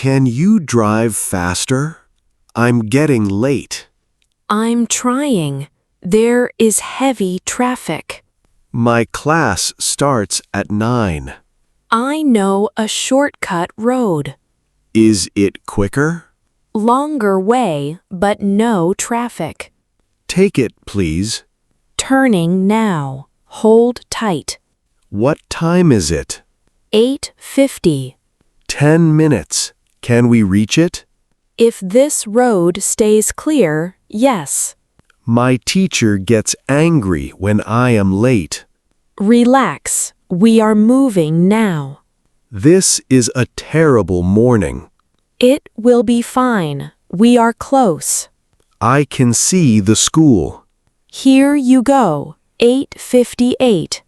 Can you drive faster? I'm getting late. I'm trying. There is heavy traffic. My class starts at 9. I know a shortcut road. Is it quicker? Longer way, but no traffic. Take it, please. Turning now. Hold tight. What time is it? 8:50. 10 minutes. Can we reach it? If this road stays clear, yes. My teacher gets angry when I am late. Relax. We are moving now. This is a terrible morning. It will be fine. We are close. I can see the school. Here you go. 8:58.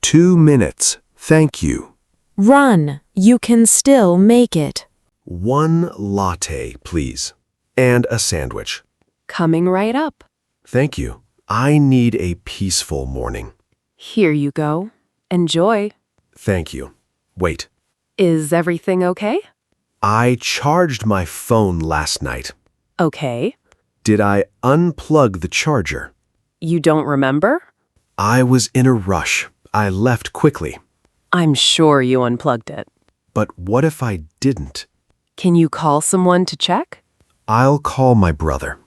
2 minutes. Thank you. Run. You can still make it. 1 latte, please. And a sandwich. Coming right up. Thank you. I need a peaceful morning. Here you go. Enjoy. Thank you. Wait. Is everything okay? I charged my phone last night. Okay. Did I unplug the charger? You don't remember? I was in a rush. I left quickly. I'm sure you unplugged it. But what if I didn't? Can you call someone to check? I'll call my brother.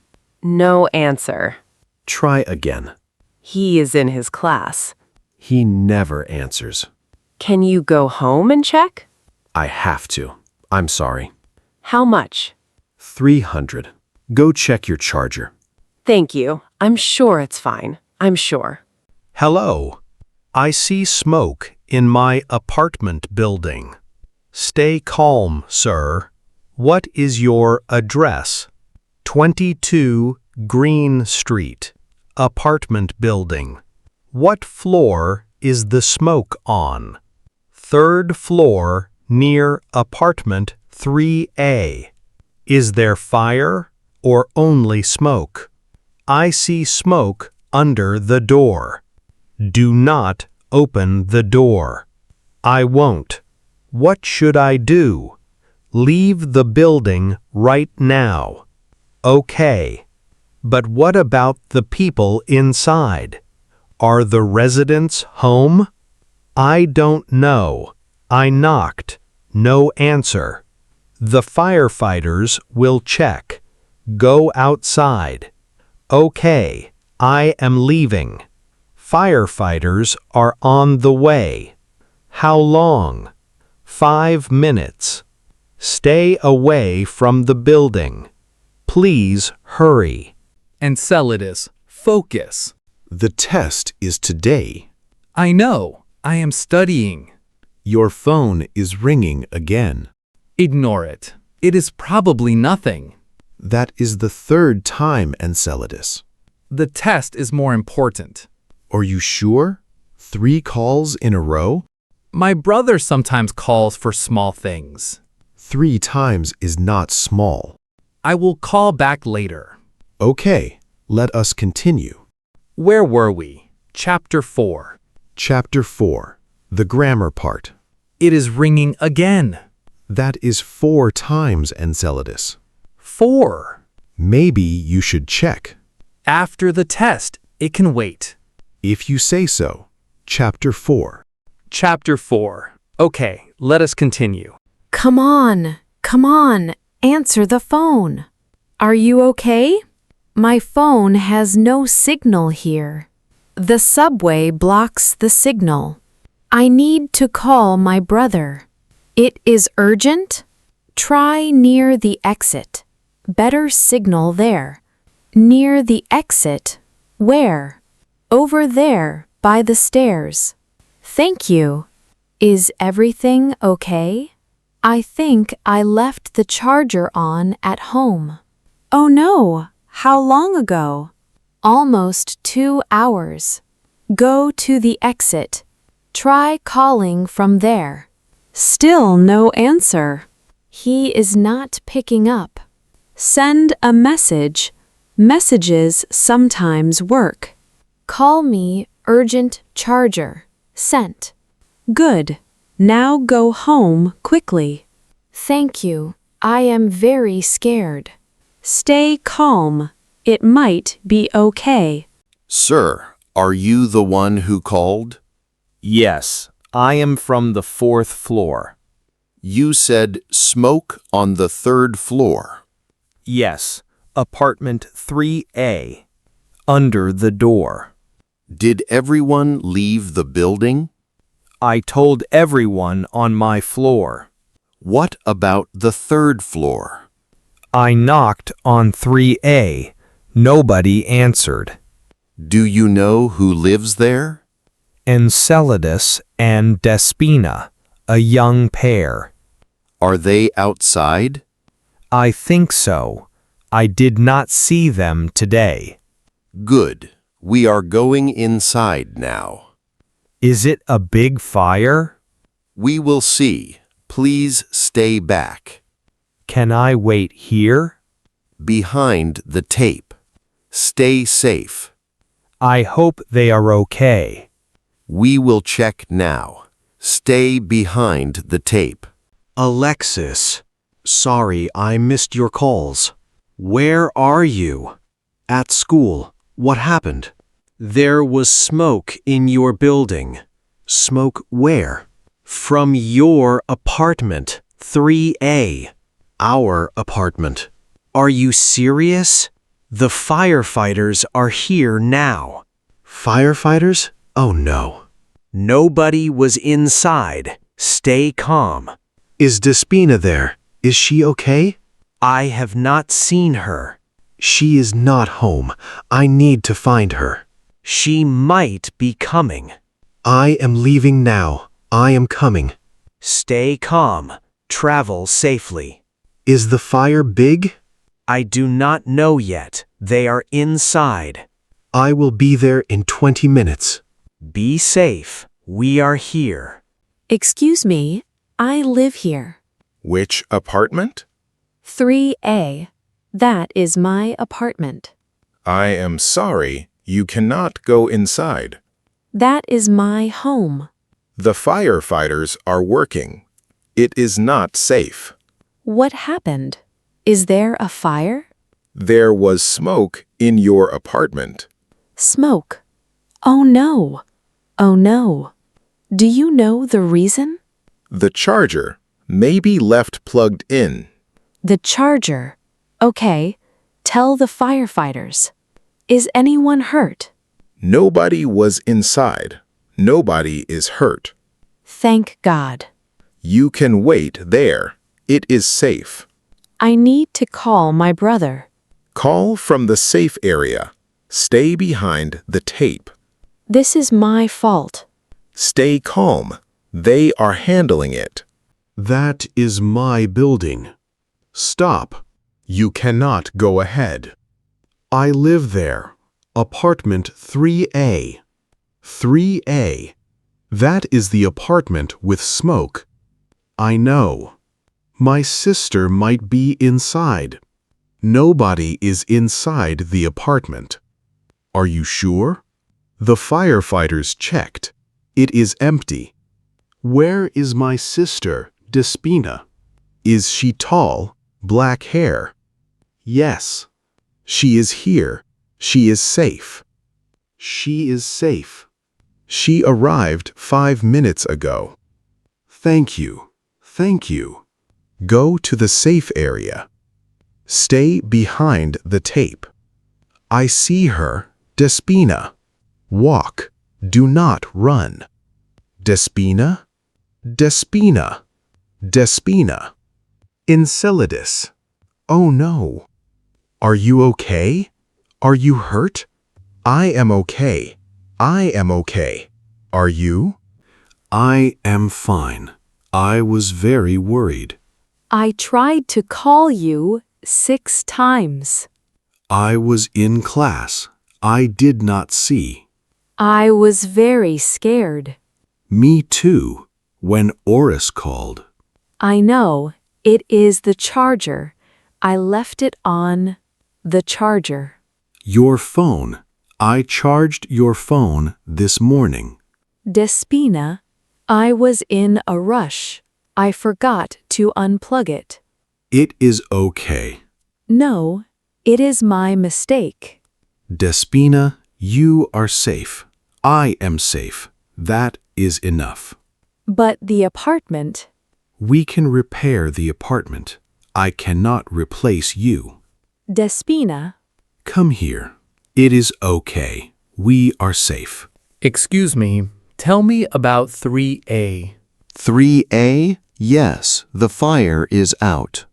No answer. Try again. He is in his class. He never answers. Can you go home and check? I have to. I'm sorry. How much? 300. Go check your charger. Thank you. I'm sure it's fine. I'm sure. Hello. I see smoke in my apartment building. Stay calm, sir. What is your address? 22 Green Street, apartment building. What floor is the smoke on? 3rd floor near apartment 3A. Is there fire or only smoke? I see smoke under the door. Do not open the door. I won't. What should I do? Leave the building right now. Okay. But what about the people inside? Are the residents home? I don't know. I knocked. No answer. The firefighters will check. Go outside. Okay, I am leaving. Firefighters are on the way. How long? 5 minutes. Stay away from the building. Please hurry. Enceladus, focus. The test is today. I know. I am studying. Your phone is ringing again. Ignore it. It is probably nothing. That is the 3rd time, Enceladus. The test is more important. Are you sure? 3 calls in a row? My brother sometimes calls for small things. 3 times is not small. I will call back later. Okay, let us continue. Where were we? Chapter 4. Chapter 4. The grammar part. It is ringing again. That is 4 times, Enceladus. 4. Maybe you should check. After the test, it can wait. If you say so. Chapter 4. Chapter 4. Okay, let us continue. Come on. Come on. Answer the phone. Are you okay? My phone has no signal here. The subway blocks the signal. I need to call my brother. It is urgent? Try near the exit. Better signal there. Near the exit? Where? Over there, by the stairs. Thank you. Is everything okay? I think I left the charger on at home. Oh no! How long ago? Almost 2 hours. Go to the exit. Try calling from there. Still no answer. He is not picking up. Send a message. Messages sometimes work. Call me urgent charger. Sent. Good. Now go home quickly. Thank you. I am very scared. Stay calm. It might be okay. Sir, are you the one who called? Yes, I am from the 4th floor. You said smoke on the 3rd floor. Yes, apartment 3A. Under the door. Did everyone leave the building? I told everyone on my floor. What about the 3rd floor? I knocked on 3A. Nobody answered. Do you know who lives there? Enceladus and Despina, a young pair. Are they outside? I think so. I did not see them today. Good. We are going inside now. Is it a big fire? We will see. Please stay back. Can I wait here? Behind the tape. Stay safe. I hope they are okay. We will check now. Stay behind the tape. Alexis, sorry I missed your calls. Where are you? At school. What happened? There was smoke in your building. Smoke where? From your apartment, 3A. Our apartment. Are you serious? The firefighters are here now. Firefighters? Oh no. Nobody was inside. Stay calm. Is Despina there? Is she okay? I have not seen her. She is not home. I need to find her. She might be coming. I am leaving now. I am coming. Stay calm. Travel safely. Is the fire big? I do not know yet. They are inside. I will be there in 20 minutes. Be safe. We are here. Excuse me, I live here. Which apartment? 3A. That is my apartment. I am sorry, you cannot go inside. That is my home. The firefighters are working. It is not safe. What happened? Is there a fire? There was smoke in your apartment. Smoke. Oh no. Oh no. Do you know the reason? The charger may be left plugged in. The charger. Okay, tell the firefighters. Is anyone hurt? Nobody was inside. Nobody is hurt. Thank God. You can wait there. It is safe. I need to call my brother. Call from the safe area. Stay behind the tape. This is my fault. Stay calm. They are handling it. That is my building. Stop. You cannot go ahead. I live there. Apartment 3A. 3A. That is the apartment with smoke. I know. My sister might be inside. Nobody is inside the apartment. Are you sure? The firefighters checked. It is empty. Where is my sister, Despina? Is she tall, black hair? Yes. She is here. She is safe. She is safe. She arrived 5 minutes ago. Thank you. Thank you. Go to the safe area. Stay behind the tape. I see her, Despina. Walk. Do not run. Despina? Despina. Despina. Enceladus. Oh no. Are you okay? Are you hurt? I am okay. I am okay. Are you? I am fine. I was very worried. I tried to call you 6 times. I was in class. I did not see. I was very scared. Me too, when Oris called. I know. It is the charger. I left it on the charger. Your phone. I charged your phone this morning. Despina, I was in a rush. I forgot to unplug it. It is okay. No, it is my mistake. Despina, you are safe. I am safe. That is enough. But the apartment, We can repair the apartment. I cannot replace you. Despina, Come here. It is okay. We are safe. Excuse me, tell me about 3A. 3A? Yes, the fire is out.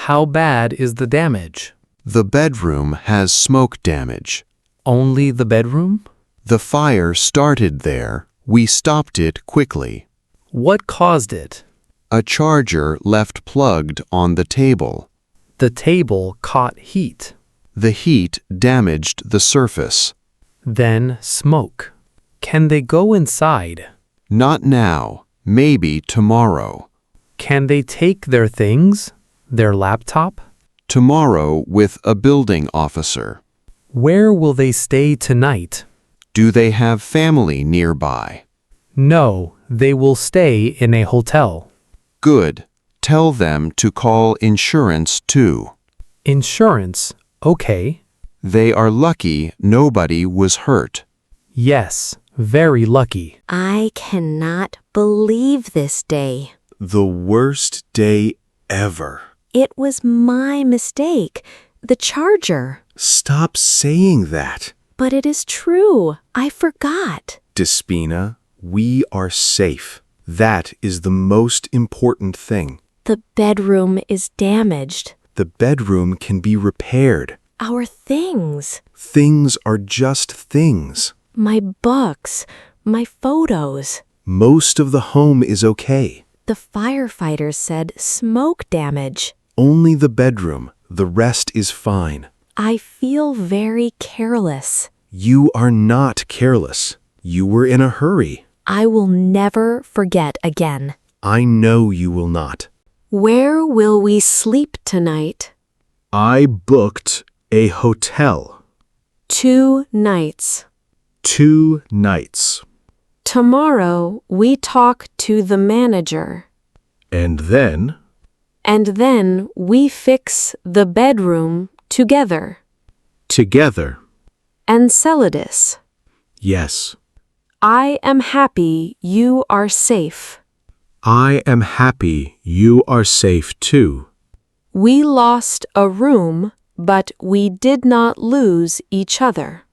How bad is the damage? The bedroom has smoke damage. Only the bedroom? The fire started there. We stopped it quickly. What caused it? A charger left plugged on the table. The table caught heat. The heat damaged the surface. Then smoke. Can they go inside? Not now, maybe tomorrow. Can they take their things? Their laptop? Tomorrow with a building officer. Where will they stay tonight? Do they have family nearby? No, they will stay in a hotel. Good. Tell them to call insurance too. Insurance, okay. They are lucky nobody was hurt. Yes, very lucky. I cannot believe this day. The worst day ever. It was my mistake. The charger. Stop saying that. But it is true. I forgot. Despina, we are safe. That is the most important thing. The bedroom is damaged. The bedroom can be repaired. Our things. Things are just things. My books. My photos. Most of the home is okay. The firefighter said smoke damage. Only the bedroom. The rest is fine. I feel very careless. You are not careless. You were in a hurry. I will never forget again. I know you will not. Where will we sleep tonight? I booked a hotel. 2 nights. 2 nights. Tomorrow we talk to the manager. And then, And then we fix the bedroom together. together. Enceladus. Yes. I am happy you are safe. I am happy you are safe too. We lost a room, but we did not lose each other.